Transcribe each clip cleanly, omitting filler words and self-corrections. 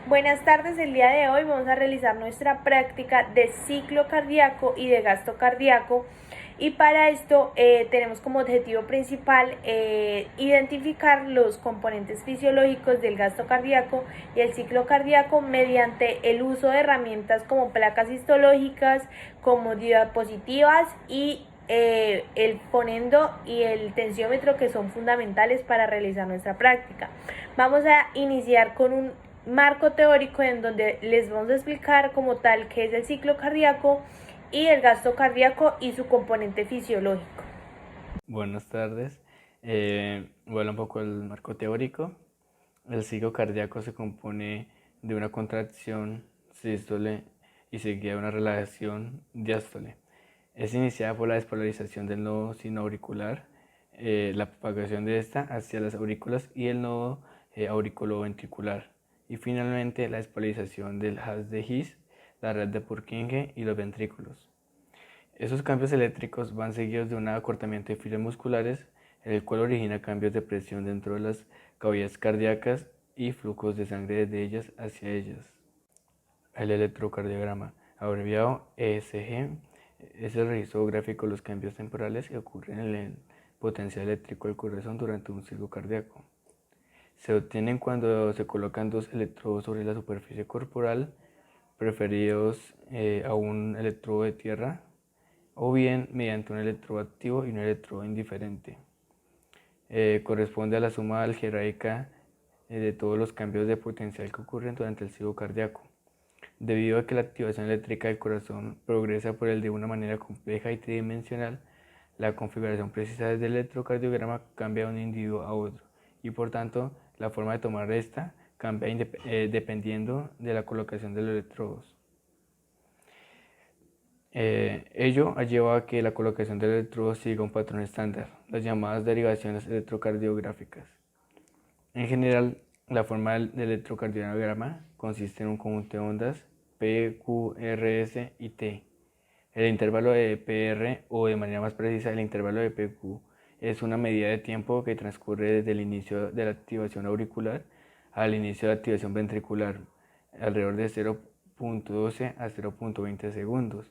Buenas tardes, el día de hoy vamos a realizar nuestra práctica de ciclo cardíaco y de gasto cardíaco, y para esto tenemos como objetivo principal identificar los componentes fisiológicos del gasto cardíaco y el ciclo cardíaco mediante el uso de herramientas como placas histológicas, como diapositivas y el fonendo y el tensiómetro, que son fundamentales para realizar nuestra práctica. Vamos a iniciar con un marco teórico en donde les vamos a explicar como tal qué es el ciclo cardíaco y el gasto cardíaco y su componente fisiológico. Buenas tardes. Bueno, un poco el marco teórico. El ciclo cardíaco se compone de una contracción sístole y seguida de una relajación diástole. Es iniciada por la despolarización del nodo sinoauricular, la propagación de esta hacia las aurículas y el nodo auriculoventricular, y finalmente la despolarización del haz de His, la red de Purkinje y los ventrículos. Esos cambios eléctricos van seguidos de un acortamiento de fibras musculares, el cual origina cambios de presión dentro de las cavidades cardíacas y flujos de sangre desde ellas hacia ellas. El electrocardiograma, abreviado ECG, es el registro gráfico de los cambios temporales que ocurren en el potencial eléctrico del corazón durante un ciclo cardíaco. Se obtienen cuando se colocan dos electrodos sobre la superficie corporal, preferidos a un electrodo de tierra, o bien mediante un electrodo activo y un electrodo indiferente. Corresponde a la suma algebraica de todos los cambios de potencial que ocurren durante el ciclo cardíaco. Debido a que la activación eléctrica del corazón progresa por él de una manera compleja y tridimensional, la configuración precisa del electrocardiograma cambia de un individuo a otro, y por tanto la forma de tomar esta cambia dependiendo de la colocación de los electrodos. Ello lleva a que la colocación del electrodo siga un patrón estándar, las llamadas derivaciones electrocardiográficas. En general, la forma del electrocardiograma consiste en un conjunto de ondas P, Q, R, S y T. El intervalo de PR, o de manera más precisa, el intervalo de PQ, es una medida de tiempo que transcurre desde el inicio de la activación auricular al inicio de la activación ventricular, alrededor de 0.12 a 0.20 segundos.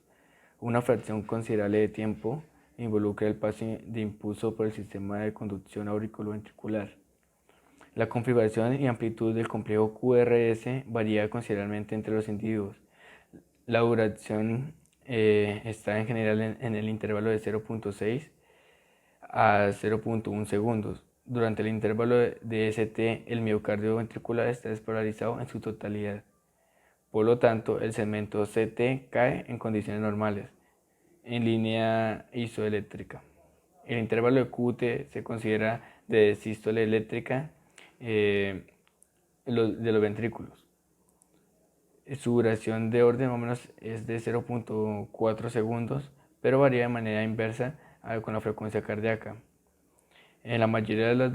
Una fracción considerable de tiempo involucra el paso de impulso por el sistema de conducción auriculoventricular. La configuración y amplitud del complejo QRS varía considerablemente entre los individuos. La duración está en general en el intervalo de 0.6 a 0.1 segundos. Durante el intervalo de ST, el miocardio ventricular está despolarizado en su totalidad. Por lo tanto, el segmento CT cae en condiciones normales, en línea isoeléctrica. El intervalo de QT se considera de sístole eléctrica de los ventrículos. Su duración de orden más o menos es de 0.4 segundos, pero varía de manera inversa con la frecuencia cardíaca. En la mayoría de las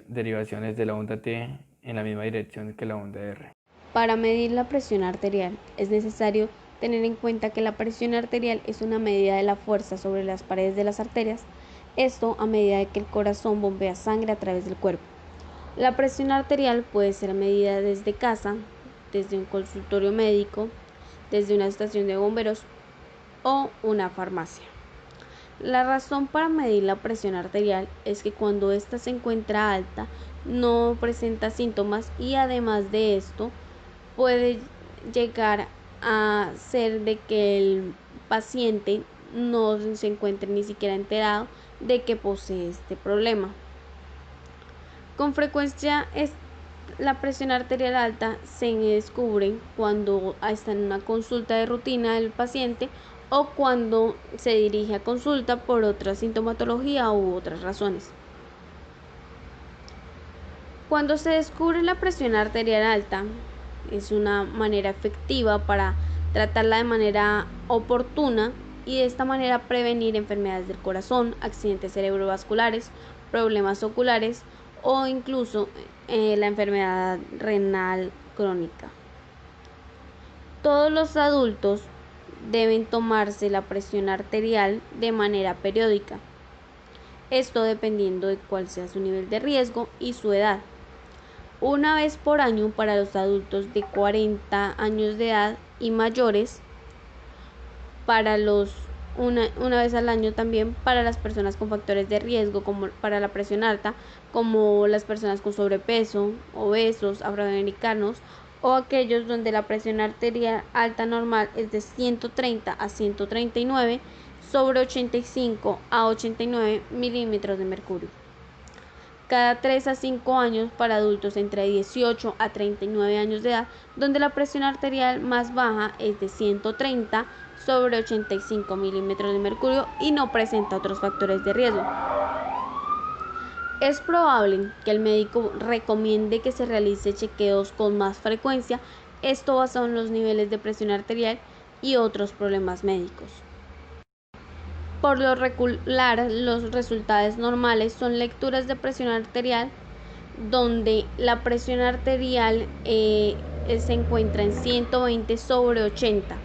derivaciones de la onda T en la misma dirección que la onda R. Para medir la presión arterial es necesario tener en cuenta que la presión arterial es una medida de la fuerza sobre las paredes de las arterias, esto a medida de que el corazón bombea sangre a través del cuerpo. La presión arterial puede ser medida desde casa, desde un consultorio médico, desde una estación de bomberos o una farmacia. La razón para medir la presión arterial es que cuando ésta se encuentra alta no presenta síntomas, y además de esto puede llegar a ser de que el paciente no se encuentre ni siquiera enterado de que posee este problema. Con frecuencia la presión arterial alta se descubre cuando está en una consulta de rutina del paciente o cuando se dirige a consulta por otra sintomatología u otras razones. Cuando se descubre la presión arterial alta, es una manera efectiva para tratarla de manera oportuna y de esta manera prevenir enfermedades del corazón, accidentes cerebrovasculares, problemas oculares o incluso la enfermedad renal crónica. Todos los adultos deben tomarse la presión arterial de manera periódica, esto dependiendo de cuál sea su nivel de riesgo y su edad. una vez por año para los adultos de 40 años de edad y mayores, una vez al año también para las personas con factores de riesgo como para la presión alta, como las personas con sobrepeso, obesos, afroamericanos o aquellos donde la presión arterial alta normal es de 130 a 139 sobre 85 a 89 milímetros de mercurio. Cada 3 a 5 años para adultos entre 18 a 39 años de edad, donde la presión arterial más baja es de 130 sobre 85 milímetros de mercurio y no presenta otros factores de riesgo. Es probable que el médico recomiende que se realice chequeos con más frecuencia, esto basado en los niveles de presión arterial y otros problemas médicos. Por lo regular, los resultados normales son lecturas de presión arterial donde la presión arterial se encuentra en 120 sobre 80.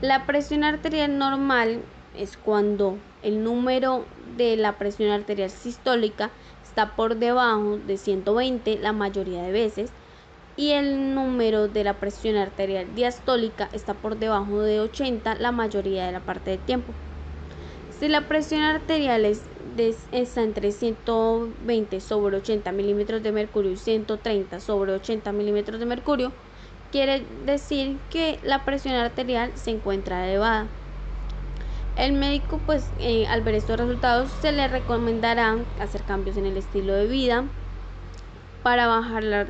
La presión arterial normal es cuando el número de la presión arterial sistólica está por debajo de 120 la mayoría de veces y el número de la presión arterial diastólica está por debajo de 80 la mayoría de la parte del tiempo. Si la presión arterial está entre 120 sobre 80 milímetros de mercurio y 130 sobre 80 milímetros de mercurio, quiere decir que la presión arterial se encuentra elevada. El médico, al ver estos resultados, se le recomendará hacer cambios en el estilo de vida para bajar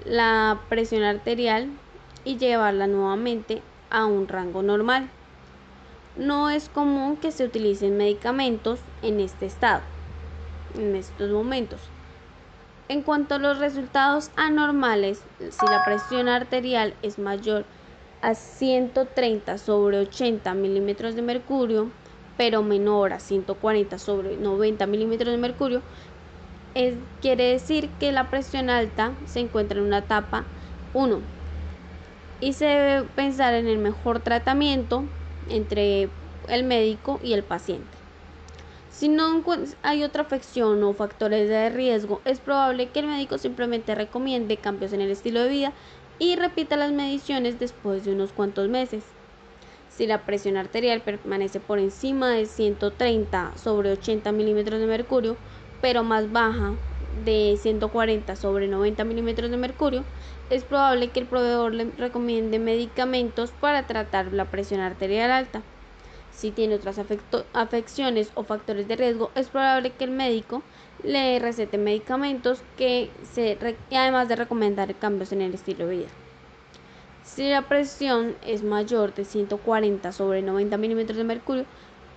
la presión arterial y llevarla nuevamente a un rango normal. No es común que se utilicen medicamentos en este estado, en estos momentos. En cuanto a los resultados anormales, si la presión arterial es mayor a 130 sobre 80 milímetros de mercurio, pero menor a 140 sobre 90 milímetros de mercurio, quiere decir que la presión alta se encuentra en una etapa 1 y se debe pensar en el mejor tratamiento entre el médico y el paciente. Si no hay otra afección o factores de riesgo, es probable que el médico simplemente recomiende cambios en el estilo de vida y repita las mediciones después de unos cuantos meses. Si la presión arterial permanece por encima de 130 sobre 80 milímetros de mercurio, pero más baja de 140 sobre 90 milímetros de mercurio, es probable que el proveedor le recomiende medicamentos para tratar la presión arterial alta. Si tiene otras afecciones o factores de riesgo, es probable que el médico le recete medicamentos además de recomendar cambios en el estilo de vida. Si la presión es mayor de 140 sobre 90 milímetros de mercurio,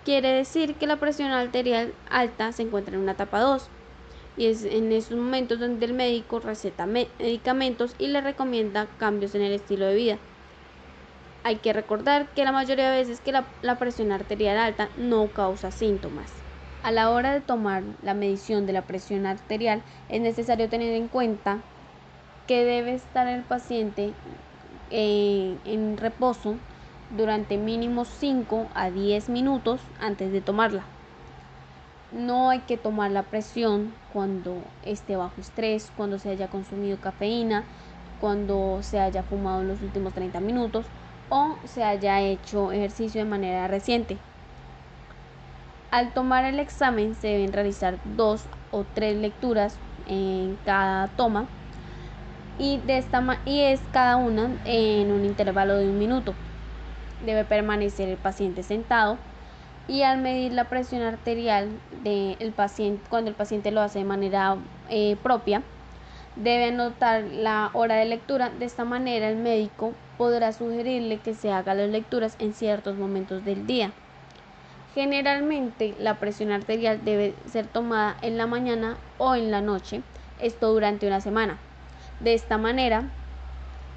quiere decir que la presión arterial alta se encuentra en una etapa 2 y es en esos momentos donde el médico receta medicamentos y le recomienda cambios en el estilo de vida. Hay que recordar que la mayoría de veces que la presión arterial alta no causa síntomas. A la hora de tomar la medición de la presión arterial es necesario tener en cuenta que debe estar el paciente en reposo durante mínimo 5 a 10 minutos antes de tomarla. No hay que tomar la presión cuando esté bajo estrés, cuando se haya consumido cafeína, cuando se haya fumado en los últimos 30 minutos o se haya hecho ejercicio de manera reciente. Al tomar el examen se deben realizar 2 o 3 lecturas en cada toma y es cada una en un intervalo de 1 minuto. Debe permanecer el paciente sentado y al medir la presión arterial del paciente, cuando el paciente lo hace de manera propia, debe anotar la hora de lectura. De esta manera el médico podrá sugerirle que se haga las lecturas en ciertos momentos del día. Generalmente la presión arterial debe ser tomada en la mañana o en la noche, esto durante una semana. De esta manera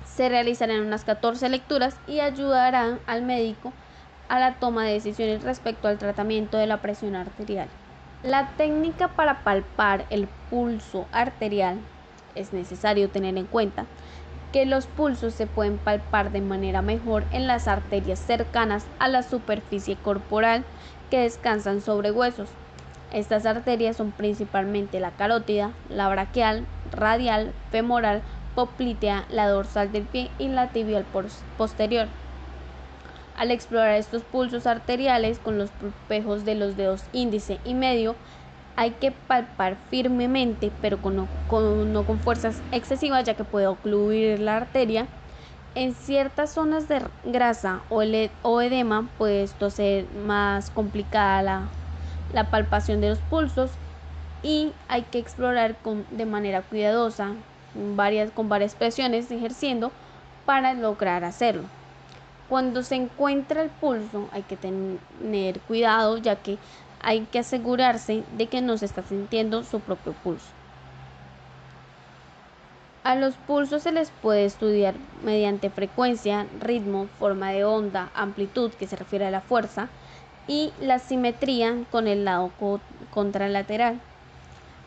se realizarán unas 14 lecturas y ayudarán al médico a la toma de decisiones respecto al tratamiento de la presión arterial. La técnica para palpar el pulso arterial es necesario tener en cuenta que los pulsos se pueden palpar de manera mejor en las arterias cercanas a la superficie corporal que descansan sobre huesos. Estas arterias son principalmente la carótida, la braquial, radial, femoral, poplitea, la dorsal del pie y la tibial posterior. Al explorar estos pulsos arteriales con los pulpejos de los dedos índice y medio, hay que palpar firmemente, pero no con fuerzas excesivas, ya que puede ocluir la arteria. En ciertas zonas de grasa o edema puede esto ser más complicada la palpación de los pulsos, y hay que explorar de manera cuidadosa, con varias presiones ejerciendo para lograr hacerlo. Cuando se encuentra el pulso hay que tener cuidado, ya que hay que asegurarse de que no se está sintiendo su propio pulso. A los pulsos se les puede estudiar mediante frecuencia, ritmo, forma de onda, amplitud, que se refiere a la fuerza, y la simetría con el lado contralateral.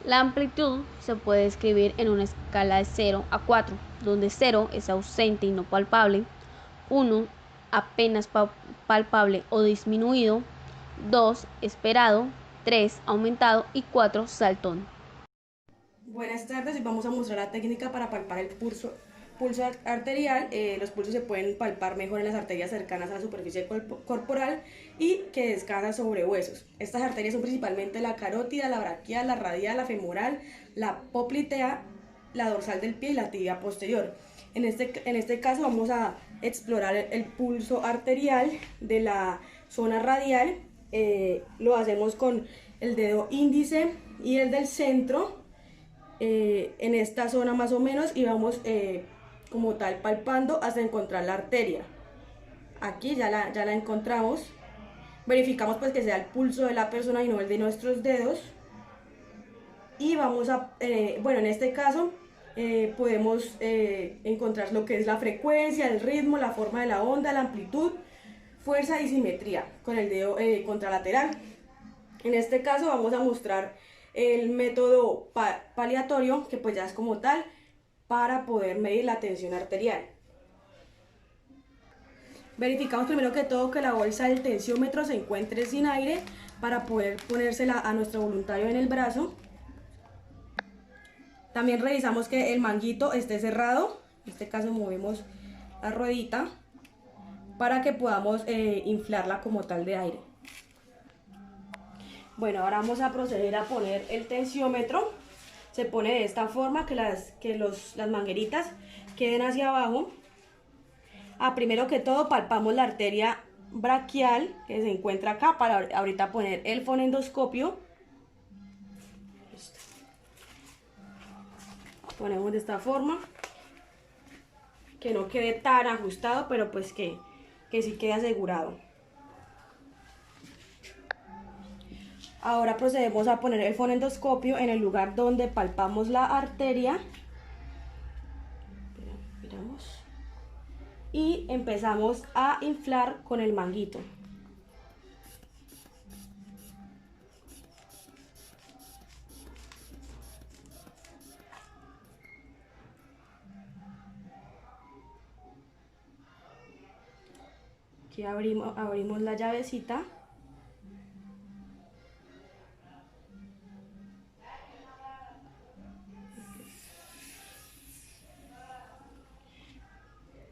La amplitud se puede escribir en una escala de 0 a 4, donde 0 es ausente y no palpable, 1 apenas palpable o disminuido, 2 esperado, 3 aumentado y 4 saltón. Buenas tardes, hoy vamos a mostrar la técnica para palpar el pulso arterial. Los pulsos se pueden palpar mejor en las arterias cercanas a la superficie corporal y que descansan sobre huesos. Estas arterias son principalmente la carótida, la braquial, la radial, la femoral, la poplitea, la dorsal del pie y la tibia posterior. En este caso vamos a explorar el pulso arterial de la zona radial. Lo hacemos con el dedo índice y el del centro. En esta zona más o menos, y vamos como tal palpando hasta encontrar la arteria. Aquí ya la encontramos. Verificamos pues que sea el pulso de la persona y no el de nuestros dedos, y vamos a bueno, en este caso podemos encontrar lo que es la frecuencia, el ritmo, la forma de la onda, la amplitud, fuerza y simetría con el dedo contralateral. En este caso vamos a mostrar el método paliatorio, que pues ya es como tal para poder medir la tensión arterial. Verificamos primero que todo que la bolsa del tensiómetro se encuentre sin aire para poder ponérsela a nuestro voluntario en el brazo. También revisamos que el manguito esté cerrado. En este caso movemos la ruedita para que podamos inflarla como tal de aire. Bueno, ahora vamos a proceder a poner el tensiómetro. Se pone de esta forma, que las mangueritas queden hacia abajo. Primero que todo palpamos la arteria braquial que se encuentra acá, para ahorita poner el fonendoscopio. Ponemos de esta forma, que no quede tan ajustado, pero pues que sí quede asegurado. Ahora procedemos a poner el fonendoscopio en el lugar donde palpamos la arteria. Miramos. Y empezamos a inflar con el manguito. Aquí abrimos la llavecita.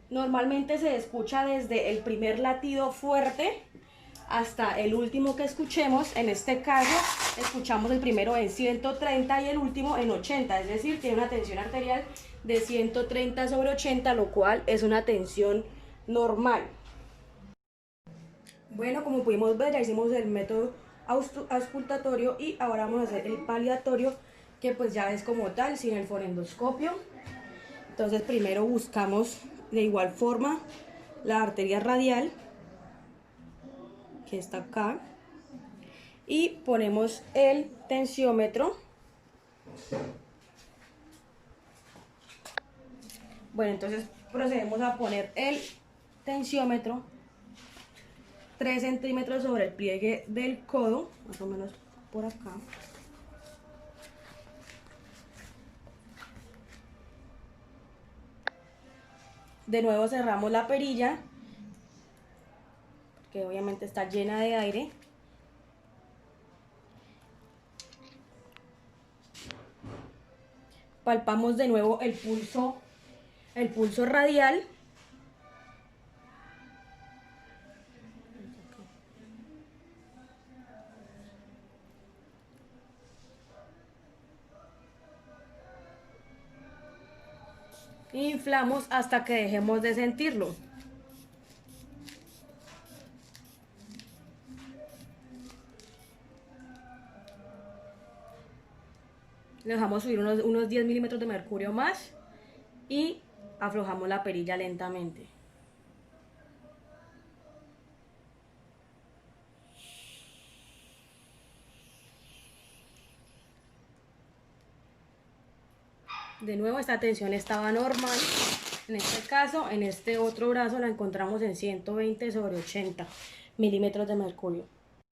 Normalmente se escucha desde el primer latido fuerte hasta el último que escuchemos. En este caso escuchamos el primero en 130 y el último en 80, es decir, tiene una tensión arterial de 130 sobre 80, lo cual es una tensión normal. Bueno, como pudimos ver, ya hicimos el método auscultatorio y ahora vamos a hacer el paliatorio, que pues ya es como tal, sin el fonendoscopio. Entonces primero buscamos de igual forma la arteria radial, que está acá, y ponemos el tensiómetro. Bueno, entonces procedemos a poner el tensiómetro 3 centímetros sobre el pliegue del codo, más o menos por acá. De nuevo cerramos la perilla, que obviamente está llena de aire. palpamos de nuevo el pulso radial. Inflamos hasta que dejemos de sentirlo. Le dejamos subir unos 10 milímetros de mercurio más y aflojamos la perilla lentamente. De nuevo, esta tensión estaba normal. En este caso, en este otro brazo la encontramos en 120/80 milímetros de mercurio.